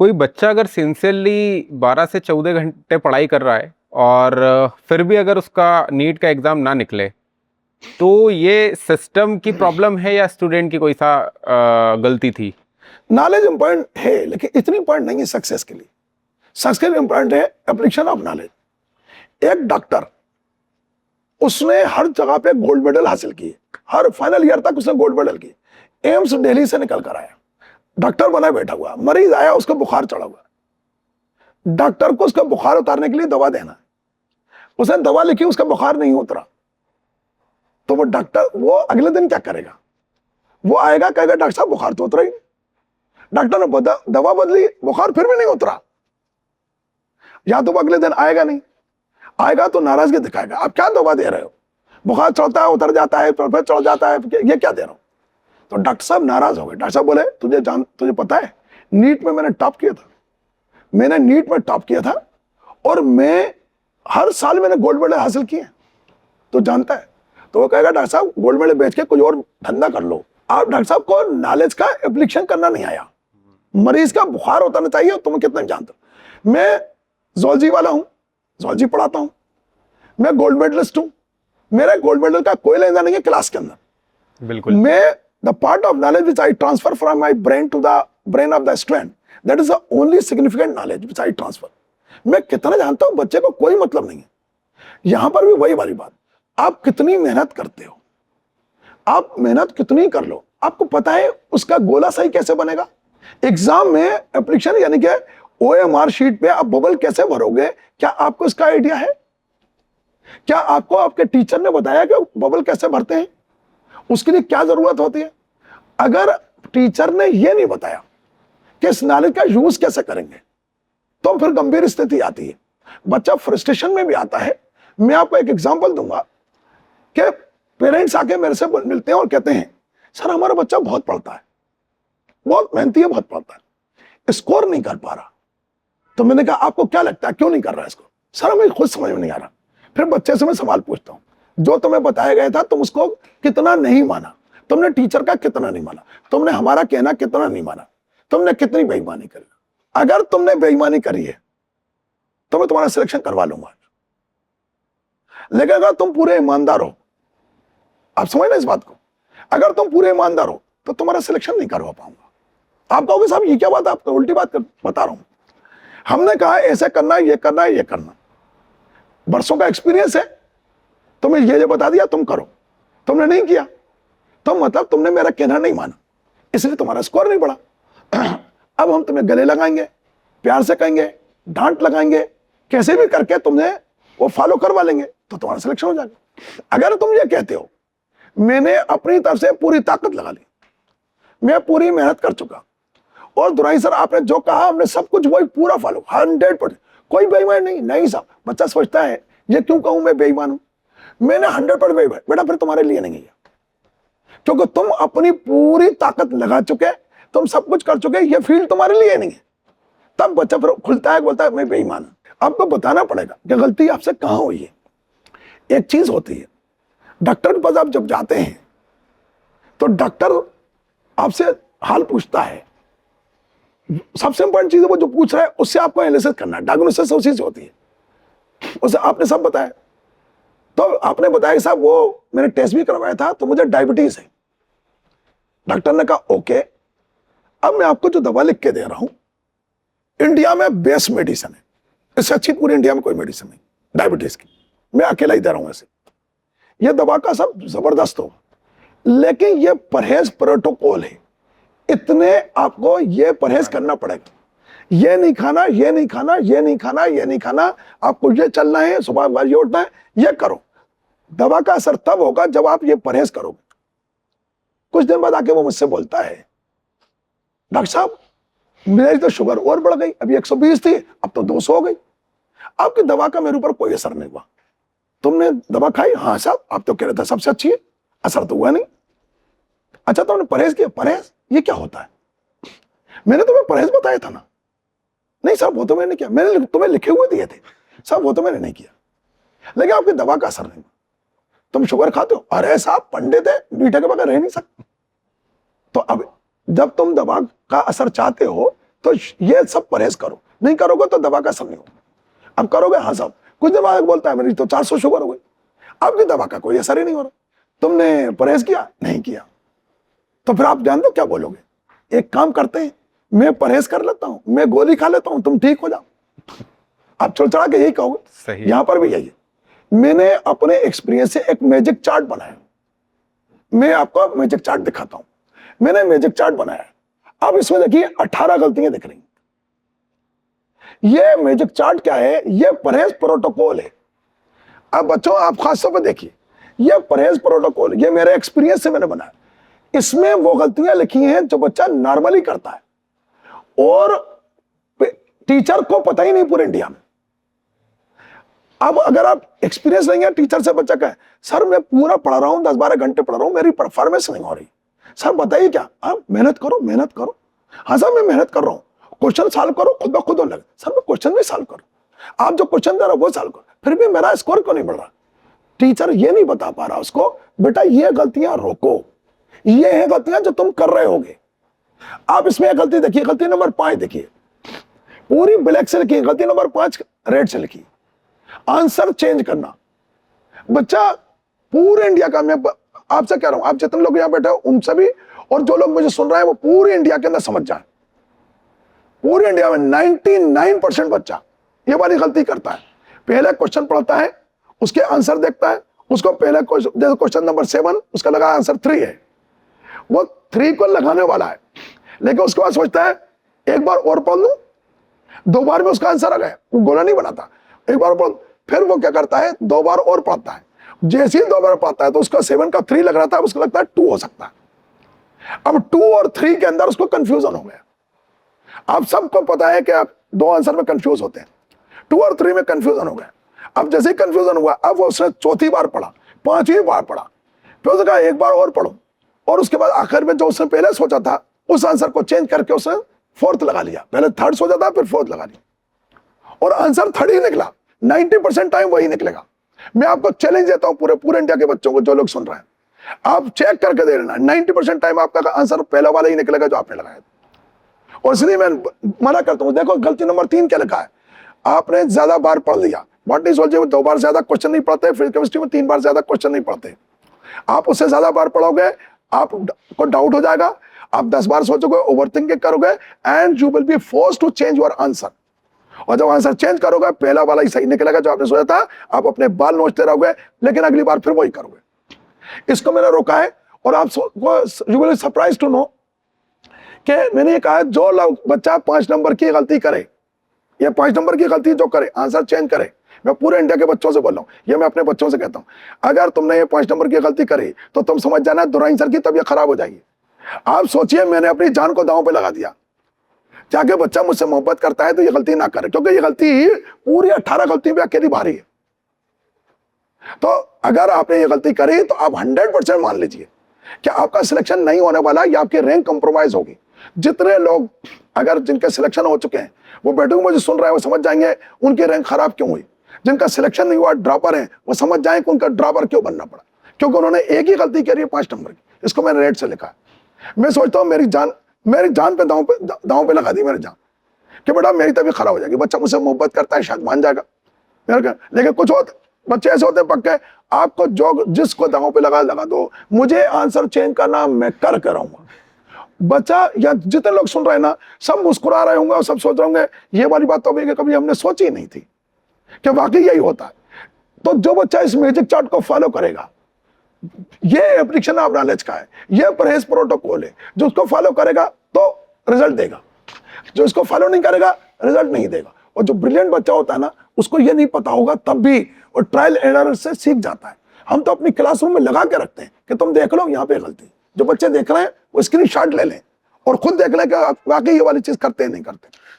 कोई बच्चा अगर सिंसियरली 12 से 14 घंटे पढ़ाई कर रहा है और फिर भी अगर उसका नीट का एग्ज़ाम ना निकले, तो ये सिस्टम की प्रॉब्लम है या स्टूडेंट की कोई सा गलती थी? नॉलेज इंपॉर्टेंट है, लेकिन इतनी इंपॉर्टेंट नहीं है सक्सेस के लिए। सक्सेस के लिए इंपॉर्टेंट है एप्लीकेशन ऑफ नॉलेज। एक डॉक्टर, उसने हर जगह पे गोल्ड मेडल हासिल किए, हर फाइनल ईयर तक उसने गोल्ड मेडल किए। एम्स दिल्ली से निकल कर आया, डॉक्टर बना बैठा हुआ, मरीज आया उसको बुखार चढ़ा हुआ, डॉक्टर को उसका बुखार उतारने के लिए दवा देना है। उसने दवा लिखी, उसका बुखार नहीं उतरा, तो वो डॉक्टर वो अगले दिन क्या करेगा? वो आएगा, कहेगा डॉक्टर साहब बुखार तो उतरा ही नहीं। डॉक्टर ने दवा बदली, बुखार फिर भी नहीं उतरा, या तो वो अगले दिन आएगा नहीं, आएगा तो नाराजगी दिखाएगा, आप क्या दवा दे रहे हो, बुखार चढ़ता है उतर जाता है फिर चढ़ जाता है, ये क्या दे रहा हूं? तो डॉक्टर साहब नाराज हो गए। डॉक्टर साहब बोले तुझे पता है नीट में मैंने टॉप किया था, मैंने नीट में टॉप किया था और मैं हर साल मैंने गोल्ड मेडल हासिल किए, तो जानता है। तो वो कहेगा डॉक्टर साहब गोल्ड मेडल बेच के कोई और धंधा कर लो। आप डॉक्टर साहब को नॉलेज का एप्लीकेशन करना नहीं आया, मरीज का बुखार उतरना चाहिए, तुम कितना जानते हो। मैं जोलॉजी वाला हूं, जोलॉजी पढ़ाता हूं, मैं गोल्ड मेडलिस्ट हूं, मेरे गोल्ड मेडल का कोई लेना नहीं है क्लास के अंदर। बिल्कुल। मैं the part of knowledge which I transfer from my brain to the brain of the student, that is the only significant knowledge which I transfer. मैं कितना जानता हूं बच्चे को कोई मतलब नहीं है। यहां पर भी वही वाली बात, आप कितनी मेहनत करते हो, आप मेहनत कितनी कर लो, आपको पता है उसका गोला सही कैसे बनेगा। एग्जाम में एप्लीकेशन यानी कि ओएमआर शीट पे आप बबल कैसे भरोगे, क्या आपको इसका आइडिया है? क्या आपको आपके टीचर ने बताया कि बबल कैसे भरते हैं, उसके लिए क्या जरूरत होती है? अगर टीचर ने यह नहीं बताया कि इस नॉलेज का यूज कैसे करेंगे, तो फिर गंभीर स्थिति आती है, बच्चा फ्रस्ट्रेशन में भी आता है। मैं आपको एक एग्जांपल दूंगा कि पेरेंट्स आके मेरे से मिलते हैं और कहते हैं सर हमारा बच्चा बहुत पढ़ता है, बहुत मेहनती है, बहुत पढ़ता है, स्कोर नहीं कर पा रहा। तो मैंने कहा आपको क्या लगता है क्यों नहीं कर रहा है इसको? सर हमें खुद समझ में नहीं आ रहा। फिर बच्चे से मैं सवाल पूछता हूं, जो तुम्हें बताया गया था तुम उसको कितना नहीं माना, तुमने टीचर का कितना नहीं माना, तुमने हमारा कहना कितना नहीं माना, तुमने कितनी बेईमानी करी? अगर तुमने बेईमानी करी है तो मैं तुम्हारा सिलेक्शन करवा लूंगा, लेकिन अगर तुम पूरे ईमानदार हो, आप समझ ना इस बात को, अगर तुम पूरे ईमानदार हो तो तुम्हारा सिलेक्शन नहीं करवा पाऊंगा। आप कहोगे साहब ये क्या बात, आपको उल्टी बात बता रहा हूं। हमने कहा ऐसे करना है, ये करना है, ये करना, बरसों का एक्सपीरियंस है, तुम्हें ये बता दिया तुम करो, तुमने नहीं किया तो मतलब तुमने मेरा कहना नहीं माना, इसलिए तुम्हारा स्कोर नहीं बढ़ा। अब हम तुम्हें गले लगाएंगे, प्यार से कहेंगे, डांट लगाएंगे, कैसे भी करके तुमने वो फॉलो करवा लेंगे तो तुम्हारा सिलेक्शन हो जाएगा। अगर तुम ये कहते हो मैंने अपनी तरफ से पूरी ताकत लगा ली, मैं पूरी मेहनत कर चुका, और दुराई सर आपने जो कहा हमने सब कुछ वही पूरा फॉलो 100%, कोई बेईमान नहीं साहब। बच्चा सोचता है ये क्यों कहूं मैं बेईमान हूं, मैंने 100% बेईमान, बेटा फिर तुम्हारे लिए नहीं है, क्योंकि तुम अपनी पूरी ताकत लगा चुके, तुम सब कुछ कर चुके, ये फील्ड तुम्हारे लिए नहीं है। तब बच्चा फिर खुलता है, बोलता है मैं बेईमान हूं। आपको बताना पड़ेगा कि गलती आपसे कहां हुई है। एक चीज होती है, डॉक्टर के पास आप जब जाते हैं तो डॉक्टर आपसे हाल पूछता है, सबसे इंपॉर्टेंट चीज है वो जो पूछ रहा है उससे आपको एनालिसिस करना है, डायग्नोसिस उसी से होती है। उसे आपने सब बताया, तो आपने बताया कि साहब वो मैंने टेस्ट भी करवाया था तो मुझे डायबिटीज है। डॉक्टर ने कहा ओके, अब मैं आपको जो दवा लिख के दे रहा हूं, इंडिया में बेस्ट मेडिसिन है, इससे अच्छी पूरी इंडिया में कोई मेडिसिन नहीं डायबिटीज की, मैं अकेला ही दे रहा हूं ऐसे। यह दवा का सब जबरदस्त होगा, लेकिन यह परहेज प्रोटोकॉल है, इतने आपको ये परहेज करना पड़ेगा, ये नहीं खाना, ये नहीं खाना, ये नहीं खाना, ये नहीं खाना, आपको ये चलना है, सुबह ये उठना है, ये करो। दवा का असर तब होगा जब आप ये परहेज करोगे। कुछ दिन बाद आके वो मुझसे बोलता है डॉक्टर साहब मेरी तो शुगर और बढ़ गई, अभी 120 थी अब तो 200 हो गई, आपकी दवा का मेरे ऊपर कोई असर नहीं हुआ, तुमने दवा खाई? हाँ साहब आप तो कह रहे थे सबसे अच्छी है, असर तो हुआ नहीं। अच्छा तुमने परहेज किया? परहेज ये क्या होता है? मैंने तुम्हें परहेज बताया था ना। नहीं साहब वो तो मैंने किया, मैंने तुम्हें लिखे हुए दिए थे। साहब वो तो मैंने नहीं किया, लेकिन आपकी दवा का असर नहीं। तुम शुगर खाते हो? अरे साहब पंडित है, मीठे के बगैर रह नहीं सकते। तो अब जब तुम दवा का असर चाहते हो तो ये सब परहेज करो, नहीं करोगे तो दवा का असर नहीं होगा। अब करोगे, हाँ साहब कुछ दिन बाद बोलता है मेरी तो 400 शुगर हो गई, आपकी दवा का कोई असर ही नहीं हो रहा, तुमने परहेज किया नहीं किया, तो फिर आप जान दो क्या बोलोगे, एक काम करते हैं मैं परहेज कर लेता हूं, मैं गोली खा लेता हूं, तुम ठीक हो जाओ। आप चढ़ के यही कहोगे। सही। यहां पर भी यही है। मैंने अपने एक्सपीरियंस से एक मैजिक चार्ट बनाया, मैं आपको मैजिक चार्ट दिखाता हूं। मैंने मैजिक चार्ट बनाया, अब इसमें देखिए 18 गलतियां दिख रही। ये मैजिक चार्ट क्या है, ये परहेज प्रोटोकॉल है। अब बच्चों आप खास तौर पर देखिए, ये परहेज प्रोटोकॉल, ये मेरे एक्सपीरियंस से मैंने बनाया। इसमें वो गलतियां लिखी हैं जो बच्चा नॉर्मली करता है और टीचर को पता ही नहीं पूरे इंडिया में। अब अगर आप एक्सपीरियंस लेंगे टीचर से, बच्चा कहे सर मैं पूरा पढ़ रहा हूं, 10-12 घंटे पढ़ रहा हूं, मेरी परफॉर्मेंस नहीं हो रही, सर बताइए क्या। आप मेहनत करो, मेहनत करो। हाँ सर मैं मेहनत कर रहा हूं, क्वेश्चन सॉल्व करो, खुद ब खुद होने लगे। सर मैं क्वेश्चन भी सॉल्व करूं, आप जो क्वेश्चन दे रहे हो वो सॉल्व करो, फिर भी मेरा स्कोर क्यों नहीं बढ़ रहा। टीचर ये नहीं बता पा रहा उसको, बेटा ये गलतियां रोको, ये है गलतियां जो तुम कर रहे होगे। आप इसमें गलती देखिए, गलती नंबर 5 देखिए, पूरी ब्लैक से लिखी, गलती नंबर 5 रेड से लिखी, आंसर चेंज करना। बच्चा पूरे इंडिया का, मैं आपसे कह रहा हूं, आप जितने लोग यहां बैठे हो उन सभी, और जो लोग मुझे सुन रहे हैं वो पूरे इंडिया के अंदर समझ जाए, पूरे इंडिया में 99% बच्चा ये वाली गलती करता है। पहले क्वेश्चन पढ़ता है, उसके आंसर देखता है, उसको पहले क्वेश्चन नंबर 7 उसका लगा आंसर 3 है, वो 3 को लगाने वाला है, लेकिन उसके बाद सोचता है एक बार और पढ़ लूं, 2 बार में उसका आंसर आ गया, वो गोला नहीं बनाता, एक बार पढ़, फिर वो क्या करता है 2 बार और पढ़ता है। जैसे ही 2 बार पढ़ता है तो उसका 7 का 3 लग रहा था, उसको लगता है 2 हो सकता है। अब 2 और 3 के अंदर उसको कंफ्यूजन हो गया। आप सबको पता है कि आप 2 आंसर में कंफ्यूज होते हैं, 2 और 3 में कंफ्यूजन हो गया। अब जैसे ही कंफ्यूजन हुआ, अब वो उसने 4थी बार पढ़ा, 5वीं बार पढ़ा, फिर उसने कहा एक बार और पढ़ो, और उसके बाद आखिर में जो उसने पहले सोचा था उस आंसर को चेंज करके उसने 4th लगा लिया। पहले 3rd सोचा था, फिर 4th लगा लिया, और आंसर 3rd ही निकला। 90% टाइम वही निकलेगा। मैं आपको चैलेंज देता हूं पूरे इंडिया के बच्चों को, जो लोग सुन रहे हैं, आप चेक करके दे लेना, 90% टाइम आपका आंसर पहला वाला ही निकलेगा जो आपने लगाया। और इसलिए मैं मना करता हूं, देखो गलती नंबर 3 क्या लिखा है, आपने ज्यादा बार पढ़ लिया। बॉटनी सोल्जी में 2 बार ज्यादा क्वेश्चन नहीं पढ़ते, फिजिक्स केमिस्ट्री में 3 बार ज्यादा क्वेश्चन नहीं पढ़ते। आप उससे ज्यादा बार पढ़ोगे, आपको डाउट हो जाएगा, आप 10 बार सोचोगे, ओवरथिंकिंग करोगे, and you will be forced to change your answer. और जब आंसर चेंज करोगे, पहला वाला ही सही निकलेगा जो आपने सोचा था, आप अपने बाल नोचते रहोगे, लेकिन अगली बार फिर वही करोगे। इसको मैंने रोका है, और आप you will surprise to know कि मैंने ये कहा, जो लोग बच्चा 5 नंबर की गलती करे, ये 5 नंबर की गलती जो करे, आंसर चेंज करे, मैं पूरे इंडिया के बच्चों से बोल रहा हूं, ये मैं अपने बच्चों से कहता हूं, अगर तुमने ये 5 नंबर की गलती करी तो तुम समझ जाना दुराइन सर की तबीयत खराब हो जाएगी। आप सोचिए मैंने अपनी जान को दांव पे लगा दिया, जाके बच्चा मुझसे मोहब्बत करता है तो ये गलती ना करे, क्योंकि ये गलती पूरी 18 गलती में अकेली भारी है। तो अगर आपने ये गलती करी तो आप 100% मान लीजिए कि आपका सिलेक्शन नहीं होने वाला, या आपकी रैंक कंप्रोमाइज होगी। जितने लोग अगर जिनके सिलेक्शन हो चुके हैं वो बैठे मुझे सुन रहे हैं, वो समझ जाएंगे उनकी रैंक खराब क्यों हुई। जिनका सिलेक्शन नहीं हुआ, ड्रॉपर है, वो समझ जाए कि उनका ड्रॉपर क्यों बनना पड़ा, क्योंकि उन्होंने एक ही गलती करी है 5 नंबर की। इसको मैंने रेड से लिखा है। मैं सोचता हूँ मेरी जान पे दांव पे लगा दी मेरी जान, कि बेटा मेरी तबीयत खराब हो जाएगी, बच्चा मुझसे मोहब्बत करता है, शायद मान जाएगा। लेकिन कुछ होते बच्चे ऐसे होते हैं पक्के, आपको जो जिसको दांव पे लगा दो, मुझे आंसर चेंज करना, मैं कर रहूंगा। बच्चा या जितने लोग सुन रहे हैं ना, सब मुस्कुरा रहे होंगे और सब सोच रहे होंगे ये वाली बात तो कभी हमने सोची ही नहीं थी कि वाकई यही होता है। तो जो बच्चा इस मैजिक चार्ट को फॉलो करेगा, ये एप्लीकेशन ऑफ नॉलेज का है, ये परहेज प्रोटोकॉल है, जो उसको फॉलो करेगा तो रिजल्ट देगा, जो इसको फॉलो नहीं करेगा रिजल्ट नहीं देगा। और जो ब्रिलियंट बच्चा होता है ना, उसको ये नहीं पता होगा तब भी और ट्रायल एरर से सीख जाता है। हम तो अपनी क्लासरूम में लगा के रखते हैं कि तुम देख लो यहाँ पे गलती, जो बच्चे देख रहे हैं वो स्क्रीनशॉट ले लें और खुद देख लें कि वाकई ये वाली चीज करते हैं नहीं करते।